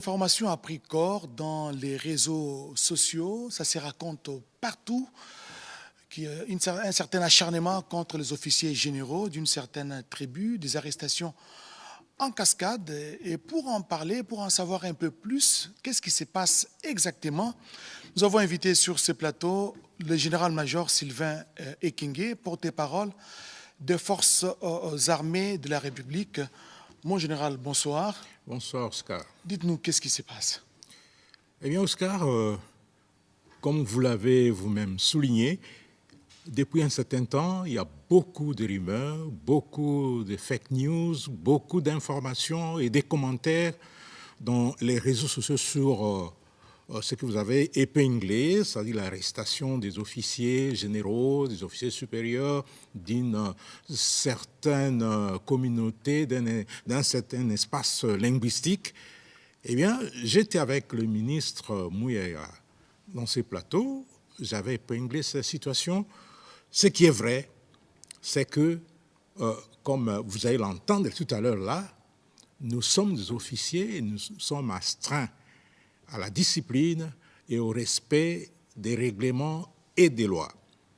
L'information a pris corps dans les réseaux sociaux, ça se raconte partout, un certain acharnement contre les officiers généraux d'une certaine tribu, des arrestations en cascade. Et pour en parler, pour en savoir un peu plus, qu'est-ce qui se passe exactement, nous avons invité sur ce plateau le général-major Sylvain Ekenge, porte-parole des forces armées de la République. Mon général, bonsoir. Bonsoir, Oscar. Dites-nous, qu'est-ce qui se passe? Eh bien, Oscar, comme vous l'avez vous-même souligné, depuis un certain temps, il y a beaucoup de rumeurs, beaucoup de fake news, beaucoup d'informations et des commentaires dans les réseaux sociaux sur ce que vous avez épinglé, c'est-à-dire l'arrestation des officiers généraux, des officiers supérieurs d'une certaine communauté, d'un certain espace linguistique. Eh bien, j'étais avec le ministre Mouyaya dans ces plateaux, j'avais épinglé cette situation. Ce qui est vrai, c'est que, comme vous allez l'entendre tout à l'heure là, nous sommes des officiers et nous sommes astreints à la discipline et au respect des règlements et des lois.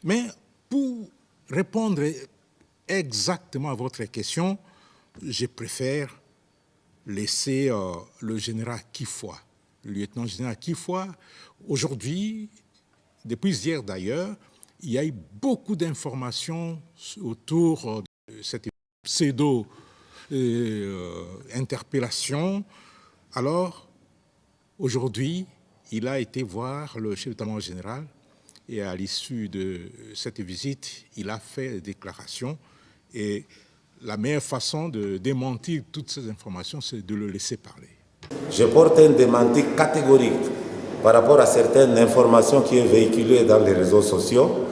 Mais pour répondre exactement à votre question, je préfère laisser le général Kifoua, le lieutenant-général Kifoua. Aujourd'hui, depuis hier d'ailleurs, il y a eu beaucoup d'informations autour de cette pseudo-interpellation. Alors, aujourd'hui, il a été voir le chef d'état-major général et à l'issue de cette visite, il a fait des déclarations. Et la meilleure façon de démentir toutes ces informations, c'est de le laisser parler. Je porte un démenti catégorique par rapport à certaines informations qui sont véhiculées dans les réseaux sociaux.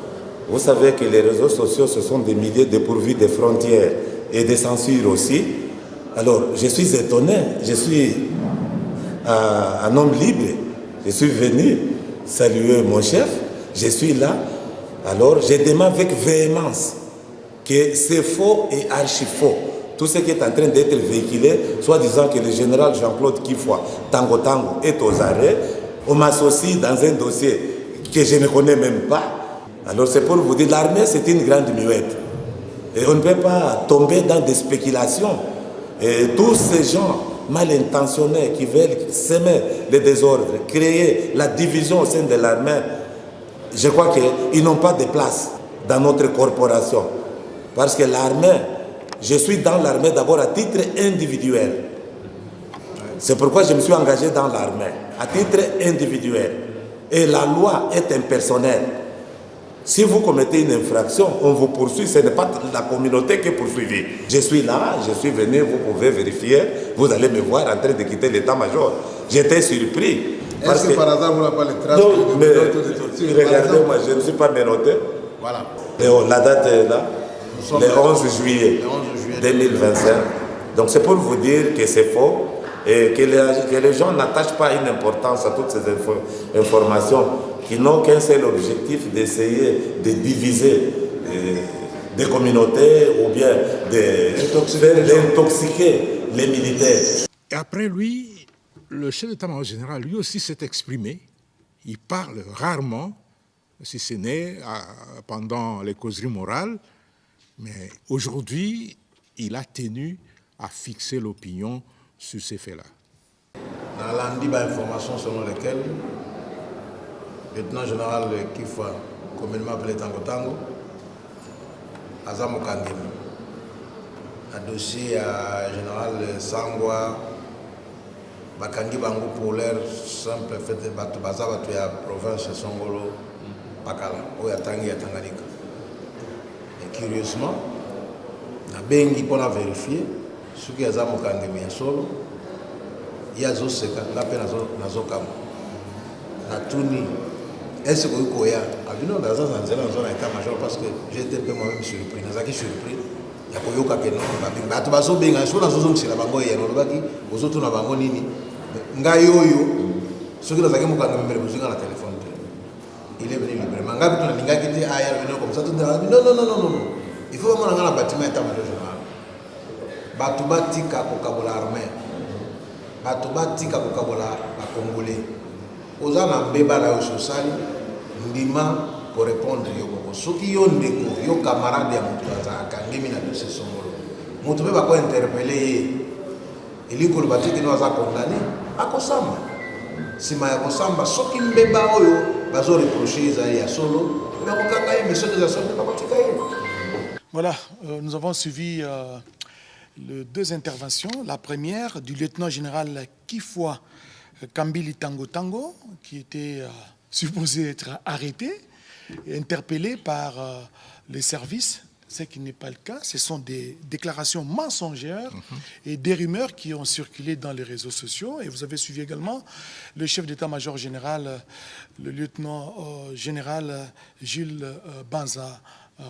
Vous savez que les réseaux sociaux, ce sont des milliers dépourvus de frontières et de censure aussi. Alors, je suis étonné, je suis un homme libre, je suis venu saluer mon chef, je suis là. Alors, je demande avec véhémence que c'est faux et archi-faux. Tout ce qui est en train d'être véhiculé, soit disant que le général Jean-Claude Kifoua, Tango Tango, est aux arrêts. On m'associe dans un dossier que je ne connais même pas. Alors c'est pour vous dire, l'armée c'est une grande muette. Et on ne peut pas tomber dans des spéculations. Et tous ces gens mal intentionnés qui veulent semer le désordre, créer la division au sein de l'armée, je crois qu'ils n'ont pas de place dans notre corporation. Parce que l'armée, je suis dans l'armée d'abord à titre individuel. C'est pourquoi je me suis engagé dans l'armée, à titre individuel. Et la loi est impersonnelle. Si vous commettez une infraction, on vous poursuit, ce n'est pas la communauté qui est poursuivie. Je suis là, je suis venu, vous pouvez vérifier, vous allez me voir en train de quitter l'état-major. J'étais surpris. Est-ce que par hasard vous n'avez pas les traces non, mais regardez-moi, je ne suis pas menotté. Voilà. Et la date est là, le 11 juillet 2025. Donc c'est pour vous dire que c'est faux et que les gens n'attachent pas une importance à toutes ces informations qui n'ont qu'un seul objectif d'essayer de diviser des communautés ou bien d'intoxiquer les militaires. Et après lui, le chef d'état-major général, lui aussi s'est exprimé. Il parle rarement, si ce n'est pendant les causeries morales, mais aujourd'hui, il a tenu à fixer l'opinion sur ces faits-là. Dans l'andi d'informations selon lesquelles le lieutenant général Kifoua, communément appelé Tango Tango, Azam Kangin, a dossier à général Sangwa, Bakangi Bango pour l'air simple fait de Baza la province de Songolo, Bakala, où il y a Tangi et Tanganyika. Et curieusement, na bengi pour vérifier ce qui est Azam Kangin solo, il y a Zoseka, la peine à Zokam. Natuni. Est-ce que vous avez vu dans un état-major parce que j'étais un peu moi-même surpris. Je suis surpris. Il y a Koyoka qui est non. Il y a des gens qui sont dans une zone qui est aux autres dans la nini. Ngayoyo, ceux qui ont été dans la téléphone. Il est venu librement. Il a quitté ailleurs, comme ça. Non. Il faut vraiment aller dans le bâtiment état-major général. Batubatika pour l'armée. bato batika kokabola bakongolais oza na mbeba na yo sosali ndima pour répondre yo koko soki yo ndeko yo camarade ya moto azalaka ngemi na dossier songolo moto mpe bakointerpele ye elikolo batiki no aza condamné akosamba nsima ya kosamba soki mbeba oyo bazoreproche ezali ya solo bakokanga ye mais soki eza solo bakotika ye. Voilà, nous avons suivi les deux interventions. La première du lieutenant-général Kifwa Kambili Tango Tango, qui était supposé être arrêté et interpellé par les services, ce qui n'est pas le cas. Ce sont des déclarations mensongères et des rumeurs qui ont circulé dans les réseaux sociaux. Et vous avez suivi également le chef d'état-major général, le lieutenant-général Jules Banza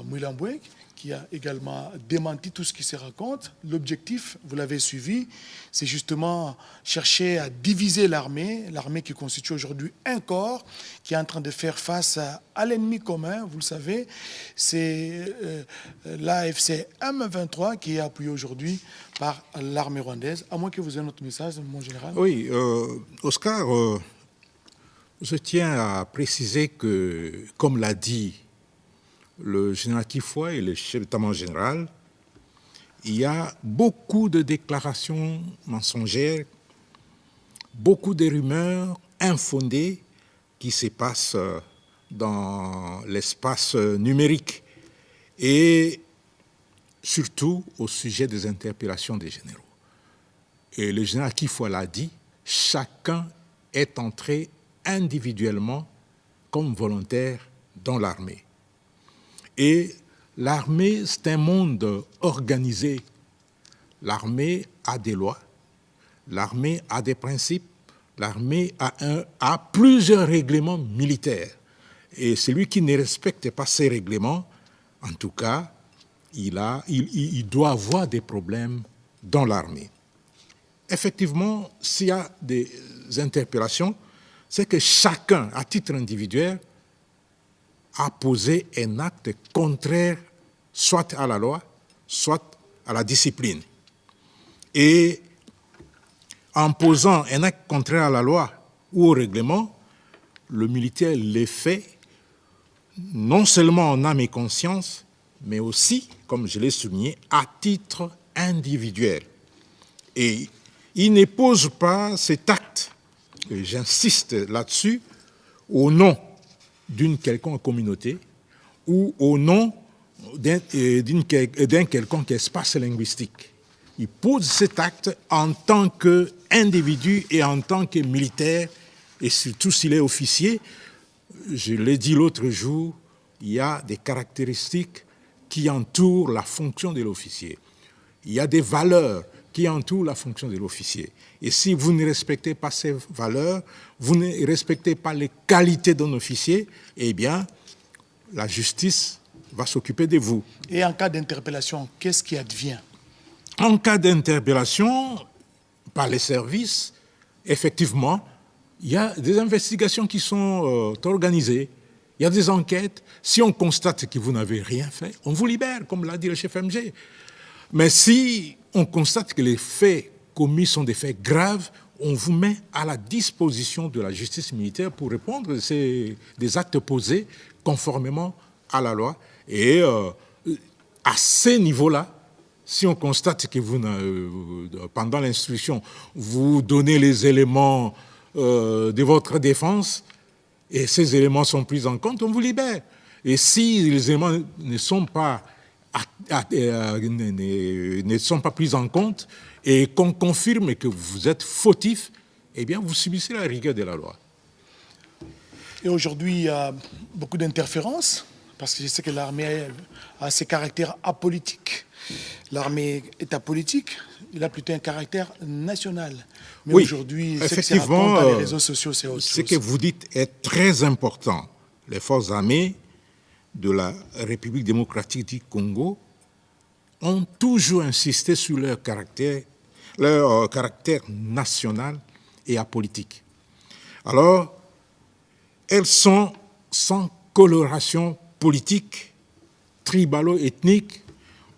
Mouilambouek, qui a également démenti tout ce qui se raconte. L'objectif, vous l'avez suivi, c'est justement chercher à diviser l'armée qui constitue aujourd'hui un corps, qui est en train de faire face à l'ennemi commun, vous le savez, c'est l'AFC M23 qui est appuyé aujourd'hui par l'armée rwandaise. À moins que vous ayez un autre message, mon général. Oui, Oscar, je tiens à préciser que, comme l'a dit le général Kifwa et le chef d'état-major général, il y a beaucoup de déclarations mensongères, beaucoup de rumeurs infondées qui se passent dans l'espace numérique et surtout au sujet des interpellations des généraux. Et le général Kifwa l'a dit, chacun est entré individuellement comme volontaire dans l'armée. Et l'armée, c'est un monde organisé. L'armée a des lois, l'armée a des principes, l'armée a plusieurs règlements militaires. Et celui qui ne respecte pas ces règlements, en tout cas, il doit avoir des problèmes dans l'armée. Effectivement, s'il y a des interpellations, c'est que chacun, à titre individuel, a posé un acte contraire soit à la loi, soit à la discipline. Et en posant un acte contraire à la loi ou au règlement, le militaire le fait non seulement en âme et conscience, mais aussi, comme je l'ai souligné, à titre individuel. Et il ne pose pas cet acte, et j'insiste là-dessus, au nom d'une quelconque communauté ou au nom d'un quelconque espace linguistique. Il pose cet acte en tant qu'individu et en tant que militaire, et surtout s'il est officier. Je l'ai dit l'autre jour, il y a des caractéristiques qui entourent la fonction de l'officier. Il y a des valeurs qui entourent la fonction de l'officier. Et si vous ne respectez pas ces valeurs, vous ne respectez pas les qualités d'un officier, eh bien, la justice va s'occuper de vous. Et en cas d'interpellation, qu'est-ce qui advient? En cas d'interpellation par les services, effectivement, il y a des investigations qui sont organisées. Il y a des enquêtes. Si on constate que vous n'avez rien fait, on vous libère, comme l'a dit le chef MG. Mais si on constate que les faits commis sont des faits graves, on vous met à la disposition de la justice militaire pour répondre des actes posés conformément à la loi. Et à ce niveau-là, si on constate que vous, pendant l'instruction, vous donnez les éléments de votre défense et ces éléments sont pris en compte, on vous libère. Et si les éléments ne sont pas pris en compte et qu'on confirme que vous êtes fautif, eh bien, vous subissez la rigueur de la loi. Et aujourd'hui, il y a beaucoup d'interférences, parce que je sais que l'armée a ses caractères apolitiques. L'armée est apolitique, il a plutôt un caractère national. Mais oui, aujourd'hui, effectivement, dans les réseaux sociaux, c'est autre chose. Ce que vous dites est très important. Les forces armées de la République démocratique du Congo ont toujours insisté sur leur caractère national et apolitique. Alors, elles sont sans coloration politique, tribalo-ethnique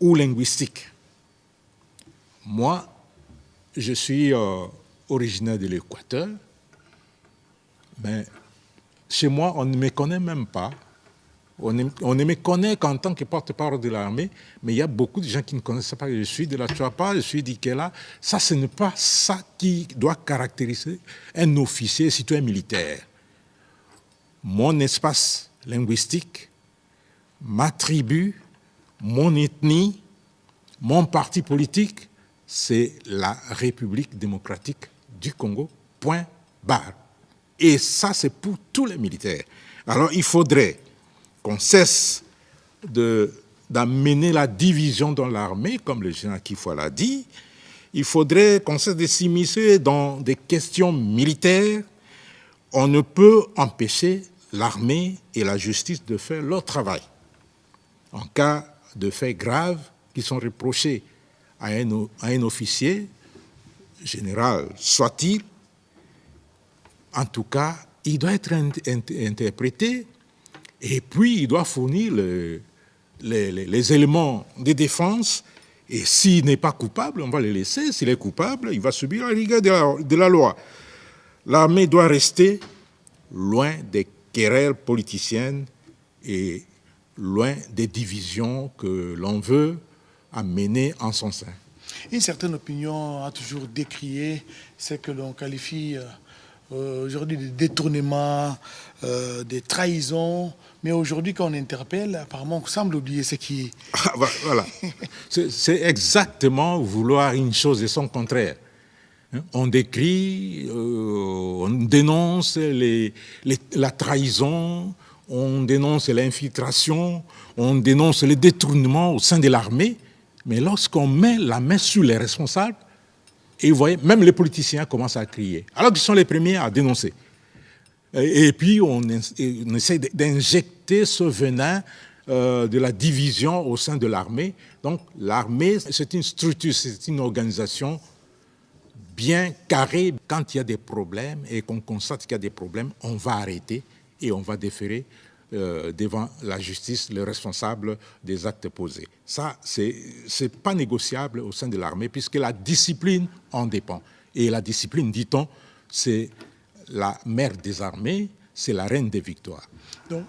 ou linguistique. Moi, je suis originaire de l'Équateur, mais chez moi, on ne me connaît même pas. On ne me connaît qu'en tant que porte-parole de l'armée, mais il y a beaucoup de gens qui ne connaissent pas que je suis de la Chuapa, je suis d'Ikela. Ça, ce n'est pas ça qui doit caractériser un officier citoyen militaire. Mon espace linguistique, ma tribu, mon ethnie, mon parti politique, c'est la République démocratique du Congo, point barre. Et ça, c'est pour tous les militaires. Alors, il faudrait qu'on cesse d'amener la division dans l'armée, comme le général Kifoua l'a dit. Il faudrait qu'on cesse de s'immiscer dans des questions militaires. On ne peut empêcher l'armée et la justice de faire leur travail. En cas de faits graves qui sont reprochés à un officier, général soit-il, en tout cas, il doit être interprété et puis il doit fournir les éléments de défense. Et s'il n'est pas coupable, on va le laisser. S'il est coupable, il va subir la rigueur de la loi. L'armée doit rester loin des querelles politiciennes et loin des divisions que l'on veut amener en son sein. Une certaine opinion a toujours décrié ce que l'on qualifie aujourd'hui de détournement, des trahisons. Mais aujourd'hui, quand on interpelle, apparemment, on semble oublier ce qui... Ah, voilà. C'est exactement vouloir une chose et son contraire. On décrit, on dénonce la trahison, on dénonce l'infiltration, on dénonce le détournement au sein de l'armée. Mais lorsqu'on met la main sur les responsables, et vous voyez, même les politiciens commencent à crier, alors qu'ils sont les premiers à dénoncer. Et puis, on essaie d'injecter ce venin de la division au sein de l'armée. Donc, l'armée, c'est une structure, c'est une organisation bien carrée. Quand il y a des problèmes et qu'on constate qu'il y a des problèmes, on va arrêter et on va déférer devant la justice les responsables des actes posés. Ça, c'est pas négociable au sein de l'armée puisque la discipline en dépend. Et la discipline, dit-on, c'est la mère des armées, c'est la reine des victoires. Donc,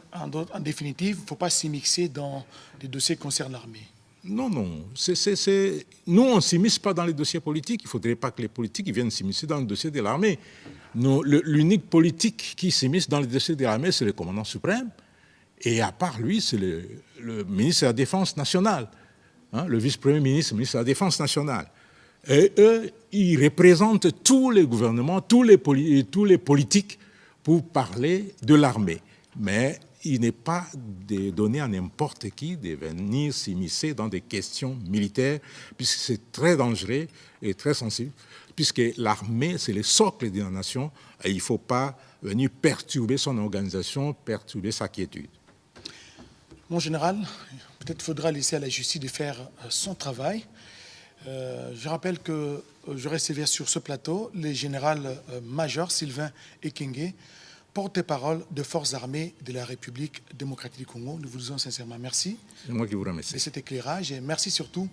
en définitive, il ne faut pas s'immiscer dans les dossiers qui concernent l'armée. Non. Nous, on ne s'immisce pas dans les dossiers politiques. Il ne faudrait pas que les politiques viennent s'immiscer dans le dossier de l'armée. L'unique politique qui s'immisce dans les dossiers de l'armée, c'est le commandant suprême. Et à part lui, c'est le ministre de la Défense nationale, le vice-premier ministre, ministre de la Défense nationale. Et eux, ils représentent tous les gouvernements, tous les politiques pour parler de l'armée. Mais il n'est pas donné à n'importe qui de venir s'immiscer dans des questions militaires, puisque c'est très dangereux et très sensible, puisque l'armée, c'est le socle de la nation, et il ne faut pas venir perturber son organisation, perturber sa quiétude. Mon général, peut-être faudra laisser à la justice de faire son travail. Je rappelle que je recevais sur ce plateau le général-major Sylvain Ekenge, porte-parole de forces armées de la République démocratique du Congo. Nous vous disons sincèrement merci. C'est moi qui vous remercie. De cet éclairage et merci surtout